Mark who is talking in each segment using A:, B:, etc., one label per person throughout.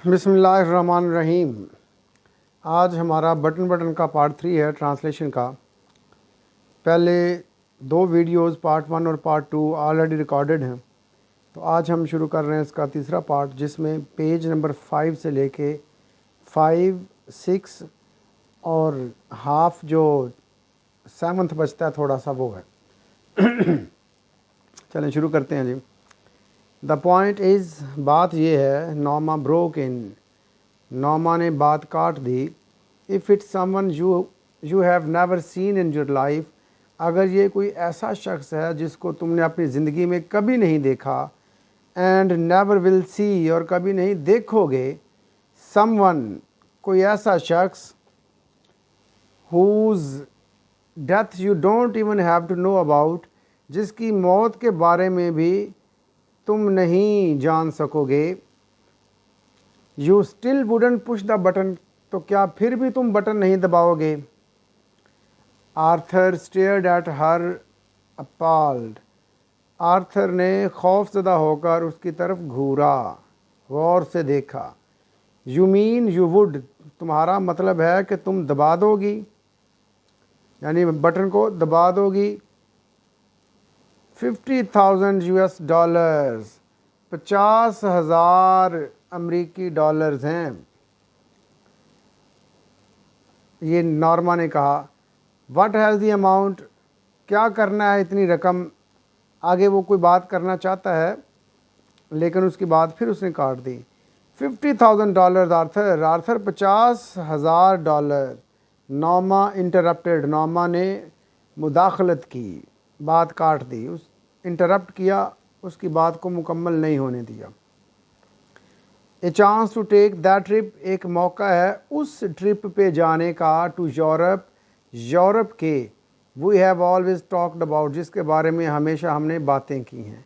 A: बिस्मिल्लाहिर्रहमानिर्रहीम। आज हमारा बटन का पार्ट 3 है ट्रांसलेशन का। पहले 2 वीडियोस पार्ट 1 और पार्ट 2 ऑलरेडी रिकॉर्डेड हैं, तो आज हम शुरू कर रहे हैं इसका तीसरा पार्ट, जिसमें पेज नंबर 5 से लेके 5, 6 और हाफ जो 7th बचता है थोड़ा सा वो है। चलें शुरू करते हैं जी। द पॉइंट इज़, बात ये है, नॉमा ब्रोक इन, नॉमा ने बात काट दी। If it's someone you have never seen in your life, अगर ये कोई ऐसा शख्स है जिसको तुमने अपनी ज़िंदगी में कभी नहीं देखा, एंड नेवर विल सी, और कभी नहीं देखोगे, समवन, कोई ऐसा शख्स, whose death you don't even have to know about, जिसकी मौत के बारे में भी तुम नहीं जान सकोगे। You still wouldn't push the button, तो क्या फिर भी तुम बटन नहीं दबाओगे। Arthur stared at her appalled, Arthur ने खौफज़दा होकर उसकी तरफ घूरा, गौर से देखा। यू मीन यू वुड, तुम्हारा मतलब है कि तुम दबा दोगी, यानी बटन को दबा दोगी। 50,000 US डॉलर्स, 50,000 अमरीकी डॉलर्स हैं। ये नॉर्मा ने कहा। व्हाट हैज़ द अमाउंट, क्या करना है इतनी रकम। आगे वो कोई बात करना चाहता है, लेकिन उसकी बात फिर उसने काट दी। 50,000 dollar Arthur, Arthur 50,000 dollar. नॉमा interrupted, नॉमा ने मुदाखलत की, बात काट दी, उस इंटरप्ट किया, उसकी बात को मुकम्मल नहीं होने दिया। A chance to take that trip, एक मौका है उस ट्रिप पे जाने का। टू यूरोप, यूरोप के। We have always talked about, जिसके बारे में हमेशा हमने बातें की हैं।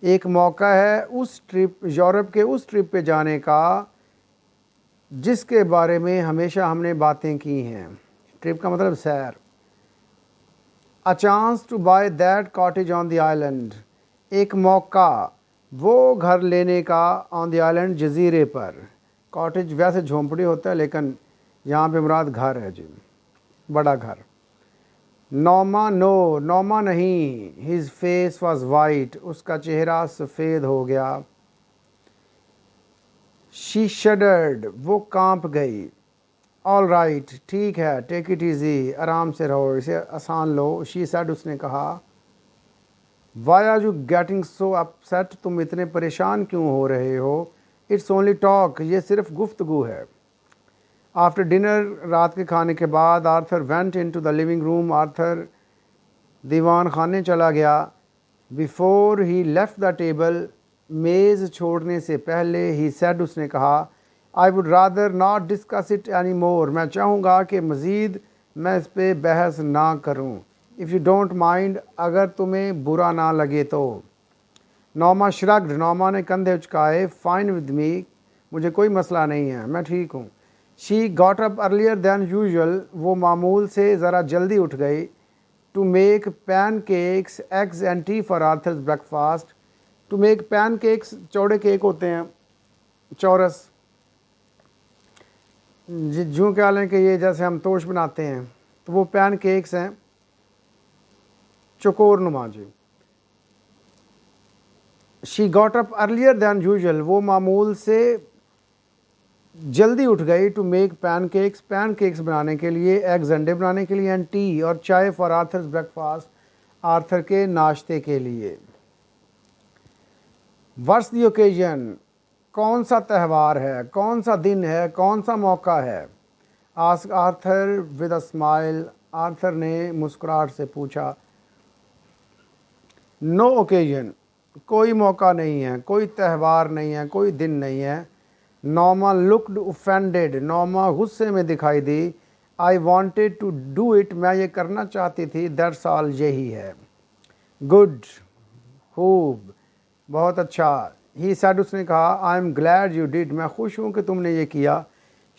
A: एक मौका है उस ट्रिप, यूरोप के उस ट्रिप पे जाने का जिसके बारे में हमेशा हमने बातें की हैं। ट्रिप का मतलब सैर। A chance to buy that cottage on the island, एक मौका वो घर लेने का, ऑन द आइलैंड, जजीरे पर। कॉटेज वैसे झोंपड़ी होता है, लेकिन यहाँ पे मुराद घर है जी, बड़ा घर। नॉमा नो, नॉमा नहीं। हिज फेस वॉज वाइट, उसका चेहरा सफ़ेद हो गया। शी शडर्ड, वो कांप गई। ऑल राइट, ठीक है, टेक इट ईजी, आराम से रहो, इसे आसान लो। शी सेड, उसने कहा। Why are you getting so upset, तुम इतने परेशान क्यों हो रहे हो। इट्स ओनली टॉक, ये सिर्फ गुफ्तगू है। आफ्टर डिनर, रात के खाने के बाद, Arthur went in to the living room, Arthur दीवान खाने चला गया। Before he left the table, मेज़ छोड़ने से पहले, ही सेड, उसने कहा, I would rather not discuss it any more, मैं चाहूँगा कि मज़ीद मैं इस पर बहस ना करूँ। इफ़ यू डोंट माइंड, अगर तुम्हें बुरा ना लगे तो। नॉमा श्रग्ड, नॉमा ने कंधे उचकाए। फाइन विद मी, मुझे कोई मसला नहीं है, मैं ठीक हूँ। She got up earlier than usual, वो मामूल से ज़रा जल्दी उठ गई। To make pancakes, eggs and tea for Arthur's breakfast. To make pancakes, चौड़े केक होते हैं, चौरस, जूँ क्या लें कि ये जैसे हम तोश बनाते हैं, तो वो पैन केक्स हैं, चकोर नुमा जी। She got up earlier than usual, वो मामूल से जल्दी उठ गई। टू मेक पैन केक्स बनाने के लिए, एग्स अंडे बनाने के लिए, एंड टी, और चाय, फॉर आर्थर्स ब्रेकफास्ट, आर्थर के नाश्ते के लिए। व्हाट्स द ओकेजन, कौन सा त्यौहार है, कौन सा दिन है, कौन सा मौका है। Ask Arthur with a smile, Arthur ने मुस्कुराहट से पूछा। नो ओकेजन, कोई मौका नहीं है, कोई त्यौहार नहीं है, कोई दिन नहीं है। नॉमा लुक्ड ऑफेंडेड, नॉमा गुस्से में दिखाई दी। I wanted to do it, मैं ये करना चाहती थी, दैट्स ऑल, यही है। गुड, खूब, बहुत अच्छा। ही सेड, उसने कहा। I am glad you did, मैं खुश हूँ कि तुमने ये किया।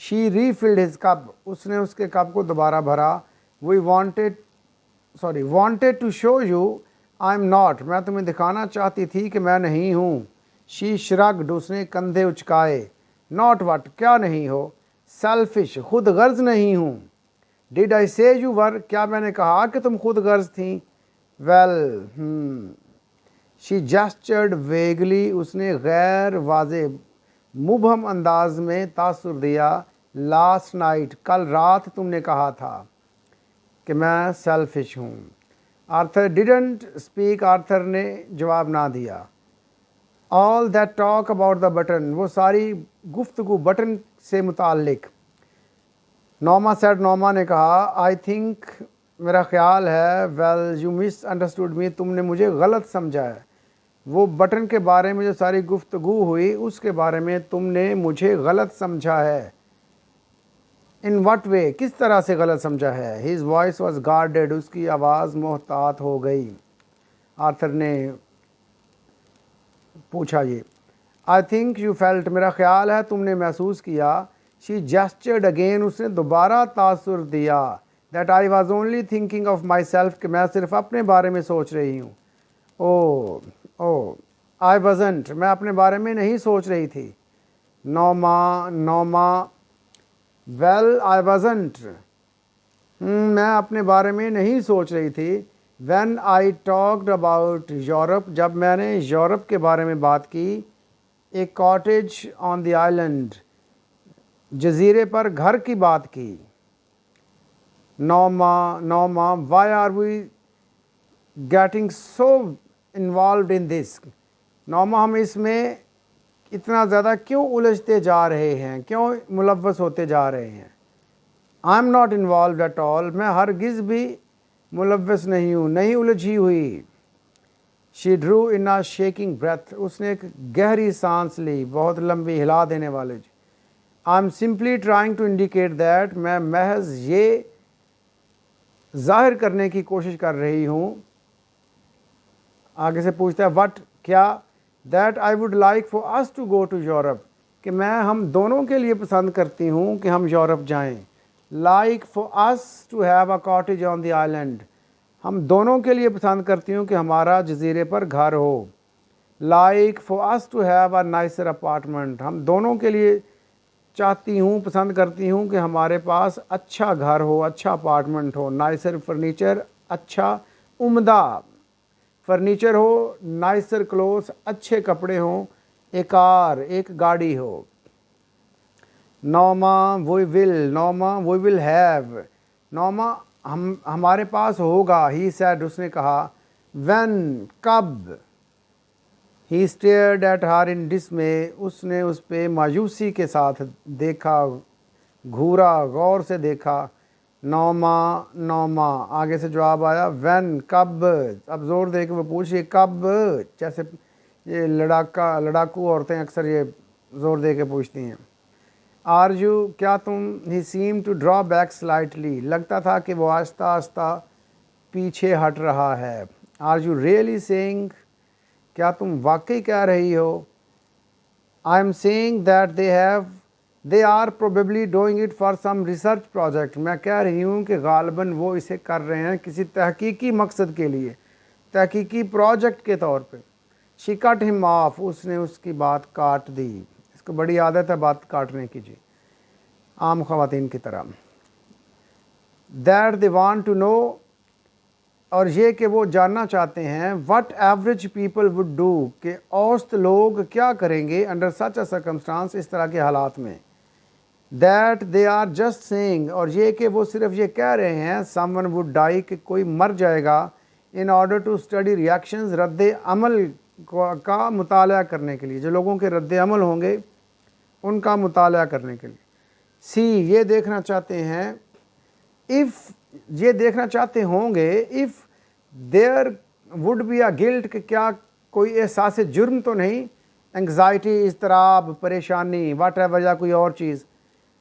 A: शी रीफिल्ड हिज कप, उसने उसके कप को दोबारा भरा। We wanted to show you I am not, मैं तुम्हें दिखाना चाहती थी कि मैं नहीं हूँ। शी श्रग्ड, उसने कंधे उचकाए। नॉट वट क्या नहीं हो, सेल्फिश खुद गर्ज नहीं हूँ, डिड आई से यू वर क्या मैंने कहा कि तुम खुद गर्ज थी, वेल शी जेस्चर्ड वेगली उसने गैर वाजे मुबहम अंदाज में तासुर दिया, लास्ट नाइट कल रात तुमने कहा था कि मैं सेल्फिश हूँ। आर्थर डिडंट स्पीक आर्थर ने जवाब ना दिया। All that talk about the button वो सारी गुफ्तगू बटन से मुताल्लिक। नोमा सेड नोमा ने कहा आई थिंक मेरा ख्याल है, वेल यू मिस अंडरस्टूड मी तुमने मुझे गलत समझा है। वो बटन के बारे में जो सारी गुफ्तगू हुई उसके बारे में तुमने मुझे गलत समझा है। इन वट वे किस तरह से गलत समझा है। हिज वॉइस वॉज गार्डेड उसकी आवाज़ मोहतात हो गई। आर्थर ने पूछा ये। आई थिंक यू फेल्ट मेरा ख्याल है तुमने महसूस किया। शी जेस्चर्ड अगेन उसने दोबारा तासुर दिया। That I was only thinking of my self कि मैं सिर्फ अपने बारे में सोच रही हूँ। ओ आई वज़ंट मैं अपने बारे में नहीं सोच रही थी। नोमा वेल आई वज़ंट मैं अपने बारे में नहीं सोच रही थी। When I talked about Europe जब मैंने यूरोप के बारे में बात की। A cottage on the island जजीरे पर घर की बात की। नोमा why are we getting so involve in this. नोमा हम इसमें इतना ज़्यादा क्यों उलझते जा रहे हैं, क्यों मुलव्वस होते जा रहे हैं। I am not involve at all मैं हरगिज़ भी मुलव्वस नहीं हूँ, नहीं उलझी हुई। She drew in a shaking breath उसने एक गहरी सांस ली, बहुत लंबी हिला देने वाले। I am simply trying to indicate that मैं महज ये जाहिर करने की कोशिश कर रही हूँ। आगे से पूछता है वट क्या। That I would like for us to go to Europe कि मैं हम दोनों के लिए पसंद करती हूँ कि हम यूरोप जाएं। Like for us to have a cottage on the island हम दोनों के लिए पसंद करती हूँ कि हमारा जजीरे पर घर हो। Like for us to have a nicer apartment हम दोनों के लिए चाहती हूँ पसंद करती हूँ कि हमारे पास अच्छा घर हो, अच्छा अपार्टमेंट हो। नाइसर फर्नीचर अच्छा उम्दा फर्नीचर हो। नाइसर क्लोथ्स अच्छे कपड़े हों। एक कार एक गाड़ी हो। नोमा वी विल हैव नोमा हम हमारे पास होगा। ही सैड उसने कहा। व्हेन कब। ही स्टेयर्ड एट हर इन डिसमे उसने उस पे मायूसी के साथ देखा, घूरा, गौर से देखा। नोमा आगे से जवाब आया व्हेन कब। अब ज़ोर दे के वो पूछिए कब, जैसे ये लड़ाकू औरतें अक्सर ये ज़ोर दे के पूछती हैं। आर यू क्या तुम। He seem to draw back slightly लगता था कि वो आस्ता आस्ता पीछे हट रहा है। आर यू रियली सेइंग क्या तुम वाकई कह रही हो। I am saying that they are probably doing it for some research project मैं कह रही हूँ कि गालबन वो इसे कर रहे हैं किसी तहकीकी मकसद के लिए, तहकीकी प्रोजेक्ट के तौर पे। शी कट हिम ऑफ उसने उसकी बात काट दी। इसको बड़ी आदत है बात काटने की जी, आम ख़वातीन की तरह। That they want to know और ये कि वो जानना चाहते हैं what average people would do कि औसत लोग क्या करेंगे अंडर सच अ सर्कमस्टांस इस तरह के हालात में। That they are just saying और ये कि वो सिर्फ ये कह रहे हैं समवन वुड डाई कि कोई मर जाएगा in order to study reactions रद्द अमल का मुताला करने के लिए, जो लोगों के रद्द अमल होंगे उनका मुताला करने के लिए। सी ये देखना चाहते हैं इफ़ ये देखना चाहते होंगे if there would be a guilt कि क्या कोई एहसास जुर्म तो नहीं, एंग्जाइटी इज़्तिराब परेशानी वाट एवर या कोई और चीज़।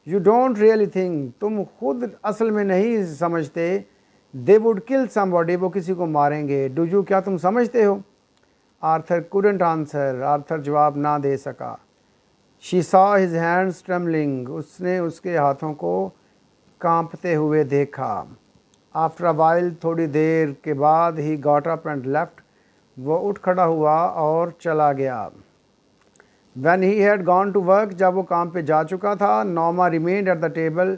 A: यू डोंट रियली थिंक तुम खुद असल में नहीं समझते। दे वुड किल समबॉडी वो किसी को मारेंगे। डू यू क्या तुम समझते हो। आर्थर कुडंट आंसर आर्थर जवाब ना दे सका। She saw his hands trembling उसने उसके हाथों को कांपते हुए देखा। आफ्टर अ वाइल थोड़ी देर के बाद he got up and left वो उठ खड़ा हुआ और चला गया। When he had gone to work, जब वो काम पे जा चुका था, Norma remained at the table.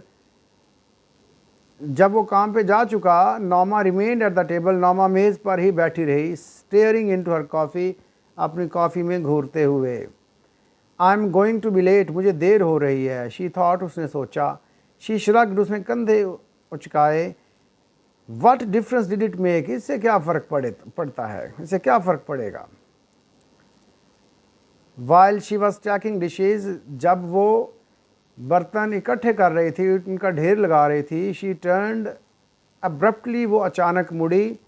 A: जब वो काम पे जा चुका, Norma remained at the table. Norma मेज़ पर ही बैठी रही, staring into her coffee, अपनी कॉफ़ी में घूरते हुए. I'm going to be late, मुझे देर हो रही है. She thought, उसने सोचा. She shrugged, उसने कंधे उचकाए. What difference did it make? इससे क्या फ़र्क पड़ता है, इससे क्या फ़र्क पड़ेगा. While she was stacking dishes, जब वो बर्तन इकट्ठे कर रही थी, उनका ढेर लगा रही थी, she turned abruptly, वो अचानक मुड़ी,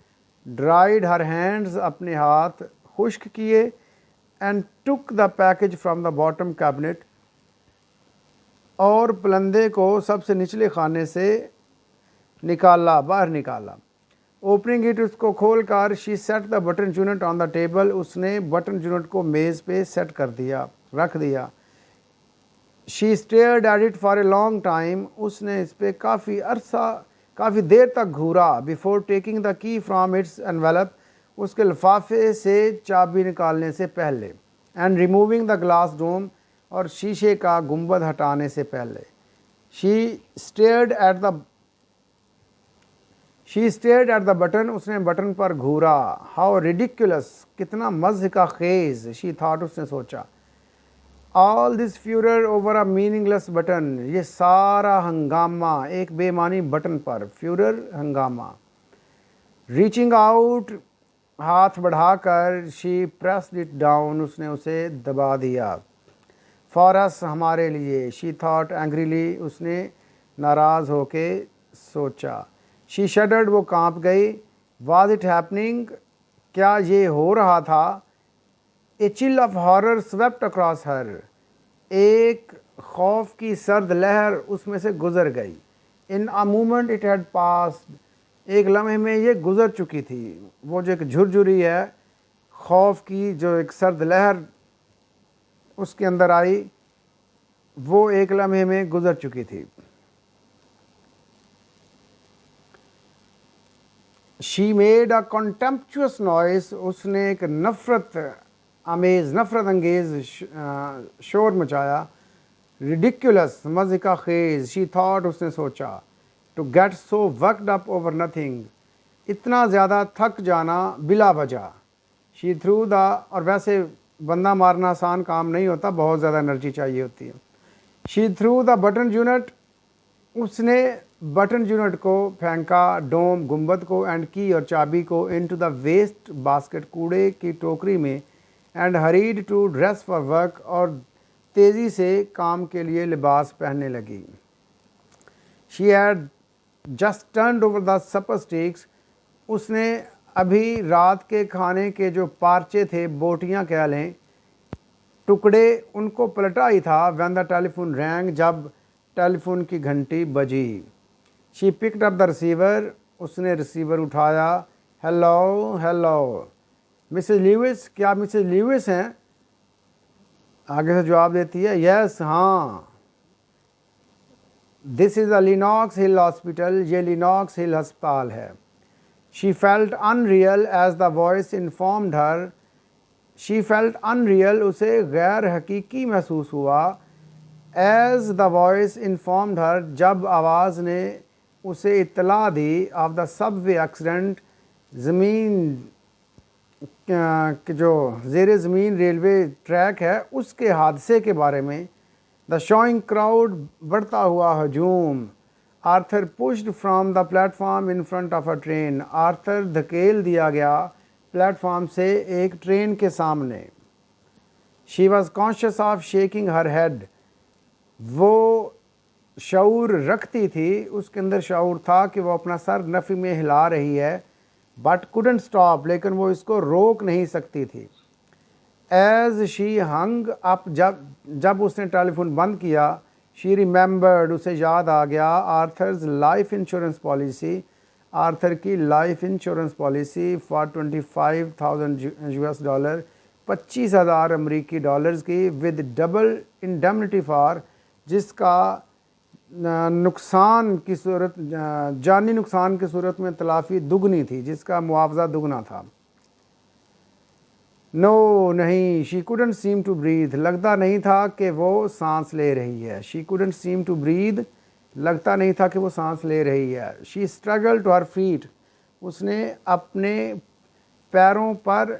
A: dried her hands, अपने हाथ खुश्क किए, and took the package from the bottom cabinet, और पलंदे को सबसे निचले खाने से निकाला, बाहर निकाला. ओपनिंग इट, उसको खोल कर, she set the button unit on the table, उसने बटन यूनिट को मेज़ पे सेट कर दिया, रख दिया. She stared at it for a long time, उसने इस पे काफ़ी देर तक घूरा. Before taking the key from its envelope, उसके लिफाफे से चाबी निकालने से पहले. And removing the glass dome, और शीशे का गुंबद हटाने से पहले. She stared at the button, उसने बटन पर घूरा. हाउ रिडिकुलस, कितना मज़े का खेज़. शी थॉट, उसने सोचा. All this Führer over a meaningless button, ये सारा हंगामा एक बेमानी बटन पर. फ्यूरर, हंगामा. रीचिंग आउट, हाथ बढ़ाकर, शी प्रेस्ड इट डाउन, उसने उसे दबा दिया. फॉर अस, हमारे लिए. शी थॉट एंग्रीली, उसने नाराज़ होके सोचा. शी शडर्ड, वो कांप गई. वाज इट हैपनिंग, क्या ये हो रहा था. A chill of horror swept across her, एक खौफ की सर्द लहर उसमें से गुजर गई. In a moment it had passed, एक लम्हे में ये गुजर चुकी थी. वो जो एक झुरझुरी है खौफ की, जो एक सर्द लहर उसके अंदर आई, वो एक लम्हे में गुजर चुकी थी. शी मेड अ कॉन्टेम्पचुअस नॉइस, उसने एक नफ़रत अंगेज़ शोर मचाया. रिडिकुलस, मज़े का खेज़. शी थॉट, उसने सोचा. To get so worked up over nothing, इतना ज़्यादा थक जाना बिला वजह. शी थ्रू द, और वैसे बंदा मारना आसान काम नहीं होता, बहुत ज़्यादा एनर्जी चाहिए होती है. She threw the button unit, उसने बटन यूनिट को फेंका. डोम, गुंबद को, एंड की, और चाबी को, इनटू द वेस्ट बास्केट, कूड़े की टोकरी में. And hurried to dress for work, और तेज़ी से काम के लिए लिबास पहनने लगी. She had just turned over the supper sticks, उसने अभी रात के खाने के जो पार्चे थे, बोटियां कह लें, टुकड़े, उनको पलटा ही था. व्हेन द टेलीफोन रैंग, जब टेलीफोन की घंटी बजी. She picked up the receiver, उसने रिसीवर उठाया. हेलो हेलो मिसेस ल्यूइस, क्या आप मिसेस ल्यूइस हैं. आगे से जवाब देती है, यस, हाँ. This is the Lenox Hill hospital, ये लिनॉक्स हिल अस्पताल है. She felt unreal as the voice informed her, she felt unreal, उसे गैर हकीकी महसूस हुआ. As the voice informed her, जब आवाज़ ने उसे इत्तला दी. ऑफ द सबवे एक्सीडेंट, ज़मीन कि जो ज़ेर ज़मीन रेलवे ट्रैक है उसके हादसे के बारे में. द शोइंग क्राउड, बढ़ता हुआ हजूम. Arthur pushed from the platform in front of a train, Arthur धकेल दिया गया प्लेटफॉर्म से एक ट्रेन के सामने. She was conscious of shaking her head, वो शऊर रखती थी, उसके अंदर शऊर था कि वो अपना सर नफ़ी में हिला रही है. बट कुडंट स्टॉप, लेकिन वो इसको रोक नहीं सकती थी. एज शी हंग अप, जब उसने टेलीफोन बंद किया. शी रिमेंबर्ड, उसे याद आ गया. Arthur's life insurance policy, Arthur की लाइफ इंश्योरेंस पॉलिसी फॉर $25,000, 25,000 अमरीकी डॉलर्स की, विद डबल इंडेमनिटी फॉर, जिसका नुकसान की सूरत, जानी नुकसान की सूरत में तलाफ़ी दुगनी थी, जिसका मुआवजा दुगना था. नो नहीं, she couldn't seem to breathe, लगता नहीं था कि वो सांस ले रही है। She couldn't seem to breathe, लगता नहीं था कि वो सांस ले रही है। She struggled to her feet, उसने अपने पैरों पर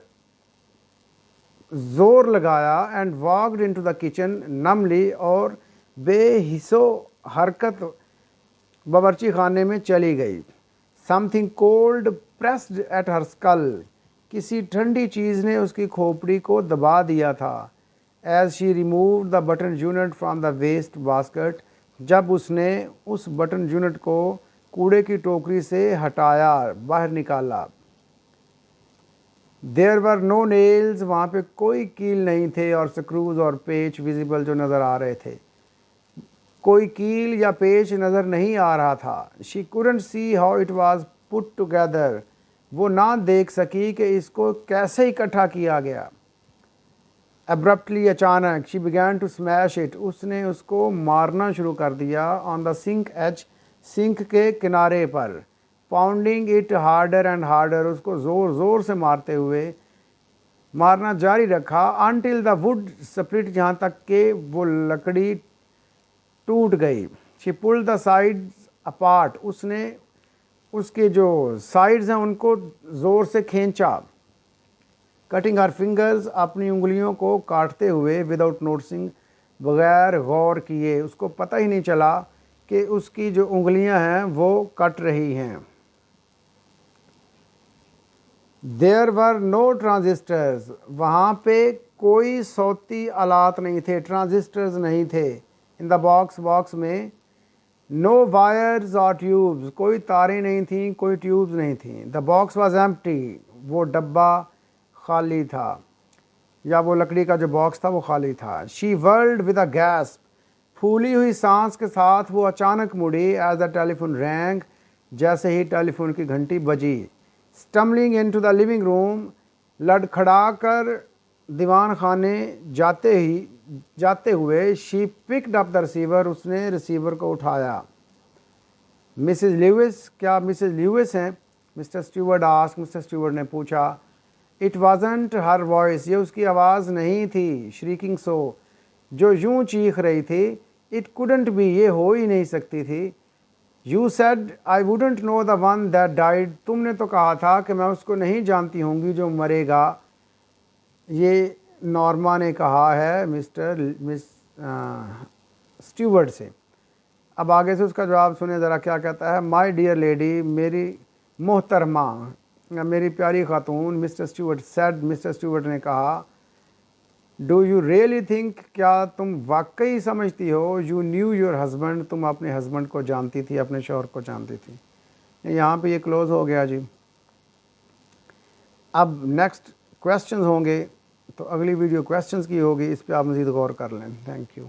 A: जोर लगाया। And walked into the kitchen numbly, और बेहिसो हरकत बावर्ची खाने में चली गई। Something cold pressed at her skull, किसी ठंडी चीज़ ने उसकी खोपड़ी को दबा दिया था। As she remove the button unit from the waste basket, जब उसने उस बटन यूनिट को कूड़े की टोकरी से हटाया, बाहर निकाला। देयर वर नो नेल्स, वहाँ पे कोई कील नहीं थे, और स्क्रूज और पेच विजिबल जो नज़र आ रहे थे। कोई कील या पेच नज़र नहीं आ रहा था। She couldn't see how it was put together, वो ना देख सकी कि इसको कैसे इकट्ठा किया गया। अब्रप्टली, अचानक, she began to smash it, उसने उसको मारना शुरू कर दिया। On the sink edge, sink के किनारे पर। Pounding it harder and harder, उसको ज़ोर ज़ोर से मारते हुए मारना जारी रखा। अनटिल द वुड स्प्लिट, जहाँ तक कि वो लकड़ी टूट गई। She pulled the sides apart, उसने उसके जो साइड्स हैं उनको ज़ोर से खींचा। कटिंग हर फिंगर्स, अपनी उंगलियों को काटते हुए। विदाउट नोटिसिंग, बगैर गौर किए, उसको पता ही नहीं चला कि उसकी जो उंगलियां हैं वो कट रही हैं। देयर वर नो ट्रांजिस्टर्स, वहाँ पे कोई सौती आलात नहीं थे, ट्रांजिस्टर्स नहीं थे। इन द बॉक्स, बॉक्स में। नो वायर्स और ट्यूब्स, कोई तारें नहीं थीं, कोई ट्यूब्स नहीं थीं। द बॉक्स वॉज एम्प्टी, वो डब्बा खाली था, या वो लकड़ी का जो बॉक्स था वो खाली था। She world with a gasp, फूली हुई सांस के साथ वो अचानक मुड़ी। एज द टेलीफोन रैंग, जैसे ही टेलीफोन की घंटी बजी। Stumbling into the living room, लड़खड़ा कर दीवान खाने जाते हुए। She picked up the receiver, उसने रिसीवर को उठाया। मिसेस ल्यूइस, क्या मिसेस ल्यूइस हैं? Mr Stewart ask, Mr Stewart ने पूछा। इट वाजंट हर वॉइस, ये उसकी आवाज़ नहीं थी। श्रीकिंग सो, जो यूं चीख रही थी। इट कुडंट बी, ये हो ही नहीं सकती थी। You said I wouldn't know the one that died, तुमने तो कहा था कि मैं उसको नहीं जानती होंगी जो मरेगा। ये नॉर्मा ने कहा है मिस स्टीवर्ट से। अब आगे से उसका जवाब सुने ज़रा क्या कहता है। माई डियर लेडी, मेरी मोहतरमा, मेरी प्यारी खातून। Mister Stewart said, mister Stewart ने कहा। डू यू रियली थिंक, क्या तुम वाकई समझती हो। यू न्यू योर हस्बैंड, तुम अपने हस्बैंड को जानती थी, अपने शौहर को जानती थी। यहाँ पे ये क्लोज हो गया जी। अब नेक्स्ट क्वेश्चंस होंगे, तो अगली वीडियो क्वेश्चंस की होगी, इस पर आप मज़ीद गौर कर लें। Thank you.